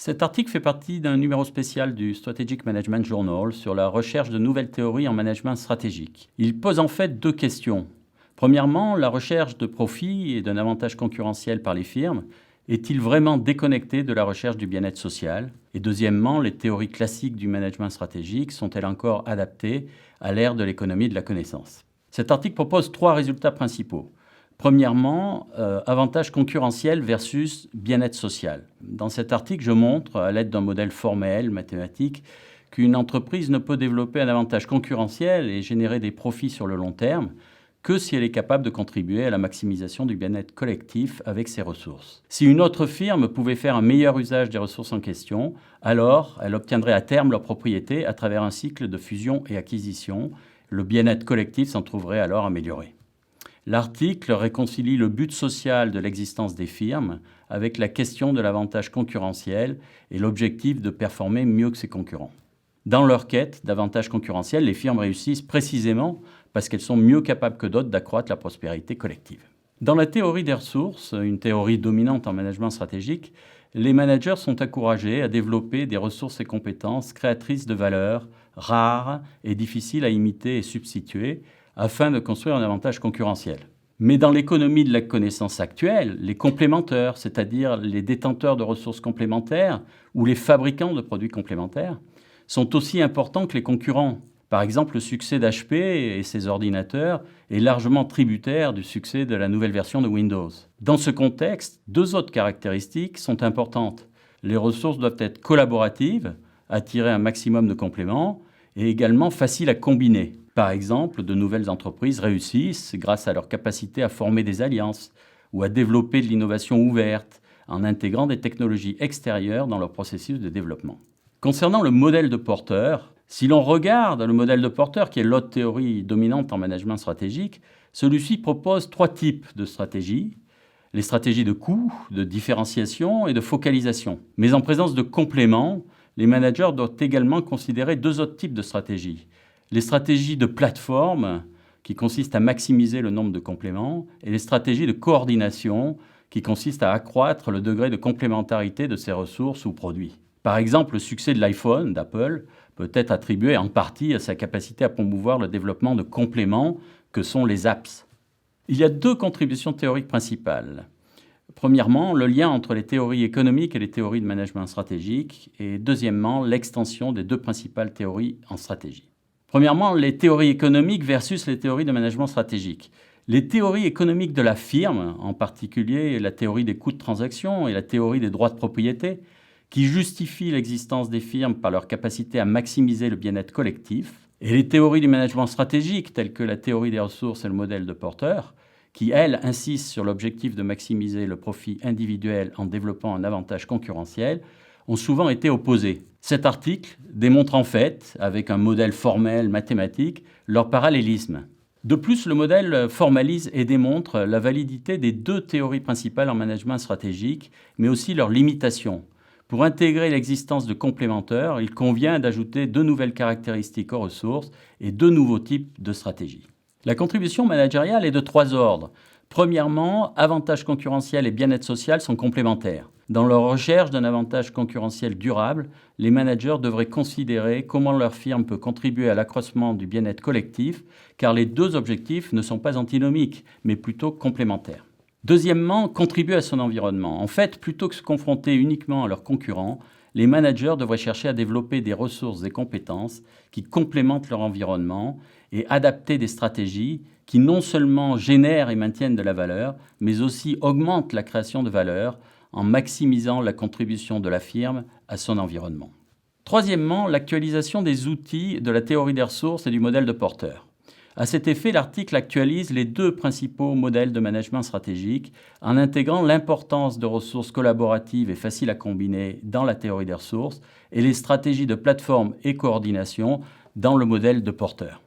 Cet article fait partie d'un numéro spécial du Strategic Management Journal sur la recherche de nouvelles théories en management stratégique. Il pose en fait deux questions. Premièrement, la recherche de profit et d'un avantage concurrentiel par les firmes est-il vraiment déconnectée de la recherche du bien-être social? Et deuxièmement, les théories classiques du management stratégique sont-elles encore adaptées à l'ère de l'économie de la connaissance? Cet article propose trois résultats principaux. Premièrement, avantage concurrentiel versus bien-être social. Dans cet article, je montre, à l'aide d'un modèle formel, mathématique, qu'une entreprise ne peut développer un avantage concurrentiel et générer des profits sur le long terme que si elle est capable de contribuer à la maximisation du bien-être collectif avec ses ressources. Si une autre firme pouvait faire un meilleur usage des ressources en question, alors elle obtiendrait à terme leur propriété à travers un cycle de fusion et acquisition. Le bien-être collectif s'en trouverait alors amélioré. L'article réconcilie le but social de l'existence des firmes avec la question de l'avantage concurrentiel et l'objectif de performer mieux que ses concurrents. Dans leur quête d'avantage concurrentiel, les firmes réussissent précisément parce qu'elles sont mieux capables que d'autres d'accroître la prospérité collective. Dans la théorie des ressources, une théorie dominante en management stratégique, les managers sont encouragés à développer des ressources et compétences créatrices de valeur, rares et difficiles à imiter et substituer, afin de construire un avantage concurrentiel. Mais dans l'économie de la connaissance actuelle, les complémenteurs, c'est-à-dire les détenteurs de ressources complémentaires ou les fabricants de produits complémentaires, sont aussi importants que les concurrents. Par exemple, le succès d'HP et ses ordinateurs est largement tributaire du succès de la nouvelle version de Windows. Dans ce contexte, deux autres caractéristiques sont importantes. Les ressources doivent être collaboratives, attirer un maximum de compléments, et également faciles à combiner. Par exemple, de nouvelles entreprises réussissent grâce à leur capacité à former des alliances ou à développer de l'innovation ouverte en intégrant des technologies extérieures dans leur processus de développement. Concernant le modèle de Porter, si l'on regarde le modèle de Porter, qui est l'autre théorie dominante en management stratégique, celui-ci propose trois types de stratégies. Les stratégies de coût, de différenciation et de focalisation. Mais en présence de compléments, les managers doivent également considérer deux autres types de stratégies. Les stratégies de plateforme, qui consistent à maximiser le nombre de compléments, et les stratégies de coordination, qui consistent à accroître le degré de complémentarité de ces ressources ou produits. Par exemple, le succès de l'iPhone, d'Apple, peut être attribué en partie à sa capacité à promouvoir le développement de compléments que sont les apps. Il y a deux contributions théoriques principales. Premièrement, le lien entre les théories économiques et les théories de management stratégique, et deuxièmement, l'extension des deux principales théories en stratégie. Premièrement, les théories économiques versus les théories de management stratégique. Les théories économiques de la firme, en particulier la théorie des coûts de transaction et la théorie des droits de propriété, qui justifient l'existence des firmes par leur capacité à maximiser le bien-être collectif, et les théories du management stratégique, telles que la théorie des ressources et le modèle de Porter, qui, elles, insistent sur l'objectif de maximiser le profit individuel en développant un avantage concurrentiel, ont souvent été opposées. Cet article démontre en fait, avec un modèle formel mathématique, leur parallélisme. De plus, le modèle formalise et démontre la validité des deux théories principales en management stratégique, mais aussi leurs limitations. Pour intégrer l'existence de complémentaires, il convient d'ajouter deux nouvelles caractéristiques aux ressources et deux nouveaux types de stratégies. La contribution managériale est de trois ordres. Premièrement, avantages concurrentiels et bien-être social sont complémentaires. Dans leur recherche d'un avantage concurrentiel durable, les managers devraient considérer comment leur firme peut contribuer à l'accroissement du bien-être collectif, car les deux objectifs ne sont pas antinomiques, mais plutôt complémentaires. Deuxièmement, contribuer à son environnement. En fait, plutôt que se confronter uniquement à leurs concurrents, les managers devraient chercher à développer des ressources et compétences qui complémentent leur environnement et adapter des stratégies qui non seulement génèrent et maintiennent de la valeur, mais aussi augmentent la création de valeur en maximisant la contribution de la firme à son environnement. Troisièmement, l'actualisation des outils de la théorie des ressources et du modèle de Porter. À cet effet, l'article actualise les deux principaux modèles de management stratégique en intégrant l'importance de ressources collaboratives et faciles à combiner dans la théorie des ressources et les stratégies de plateforme et coordination dans le modèle de Porter.